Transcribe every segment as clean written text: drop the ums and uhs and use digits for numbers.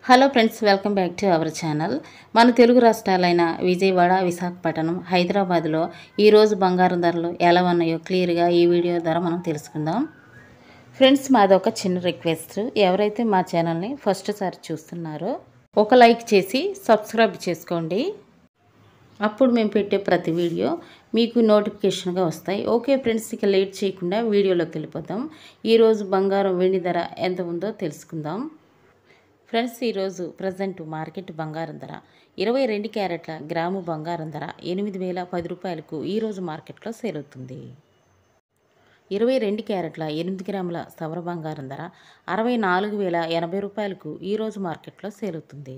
Hello friends, welcome back to our channel. మన తెలుగు రాష్ట్రాలైన విజయవాడ, విశాఖపట్నం, హైదరాబాద్లో ఈరోజు బంగారం ధరలు ఎలా ఉన్నాయో క్లియర్గా ఈ వీడియో ద్వారా మనం తెలుసుకుందాం. ఫ్రెండ్స్, మాదొక చిన్న రిక్వెస్ట్. ఎవరైతే మా ఛానల్ని ఫస్ట్ సారి చూస్తున్నారో ఒక లైక్ చేసి సబ్స్క్రైబ్ చేసుకోండి. అప్పుడు మేము పెట్టే ప్రతి వీడియో మీకు నోటిఫికేషన్గా వస్తాయి. ఓకే ఫ్రెండ్స్, ఇక లేట్ చేయకుండా వీడియోలోకి వెళ్ళిపోతాం. ఈరోజు బంగారం వెండి ధర ఎంత ఉందో తెలుసుకుందాం. ఫ్రెండ్స్, ఈరోజు ప్రజెంట్ మార్కెట్ బంగారం ధర 22 క్యారెట్ల గ్రాము బంగారం ధర 8,010 రూపాయలకు ఈరోజు మార్కెట్లో సేల్ అవుతుంది. 22 క్యారెట్ల 8 గ్రాముల సవర బంగారం ధర 64,080 రూపాయలకు ఈరోజు మార్కెట్లో సేల్ అవుతుంది.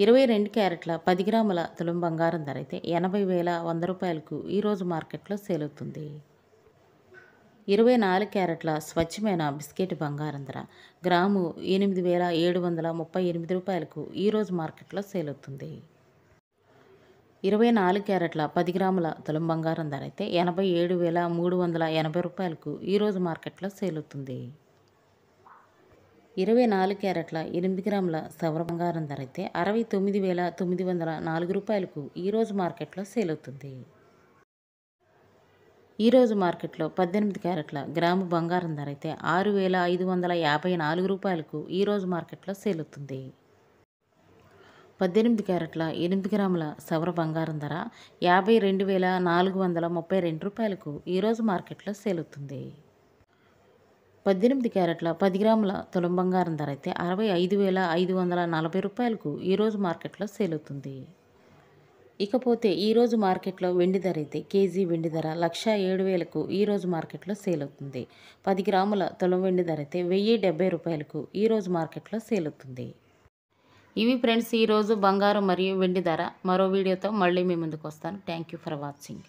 22 క్యారెట్ల 10 గ్రాముల తులం బంగారం ధర అయితే 80,100 రూపాయలకు ఈరోజు మార్కెట్లో సేల్ అవుతుంది. 24 క్యారెట్ల స్వచ్ఛమైన బిస్కెట్ బంగారం ధర గ్రాము 8,738 రూపాయలకు ఈరోజు మార్కెట్లో సేల్ అవుతుంది. 24 క్యారెట్ల 10 గ్రాముల తులం బంగారం ధర అయితే 87,380 రూపాయలకు ఈరోజు మార్కెట్లో సేల్ అవుతుంది. 24 క్యారెట్ల 8 గ్రాముల సవర బంగారం ధర అయితే 69,904 రూపాయలకు ఈరోజు మార్కెట్లో సేల్ అవుతుంది. ఈరోజు మార్కెట్లో 18 క్యారెట్ల గ్రాము బంగారం ధర అయితే 6,554 రూపాయలకు ఈరోజు మార్కెట్లో సేల్ అవుతుంది. 18 క్యారెట్ల 8 గ్రాముల సవర బంగారం ధర 52,432 రూపాయలకు ఈరోజు మార్కెట్లో సేల్ అవుతుంది. 18 క్యారెట్ల 10 గ్రాముల తులం బంగారం ధర అయితే 65,540 రూపాయలకు ఈరోజు మార్కెట్లో సేల్ అవుతుంది. ఇకపోతే ఈరోజు మార్కెట్లో వెండి ధర అయితే కేజీ వెండి ధర 107,000కు ఈరోజు మార్కెట్లో సేల్ అవుతుంది. 10 గ్రాముల తులం వెండి ధర అయితే 1,070 రూపాయలకు ఈరోజు మార్కెట్లో సేల్ అవుతుంది. ఇవి ఫ్రెండ్స్ ఈరోజు బంగారం మరియు వెండి ధర. మరో వీడియోతో మళ్ళీ మీ ముందుకు వస్తాను. Thank you for watching.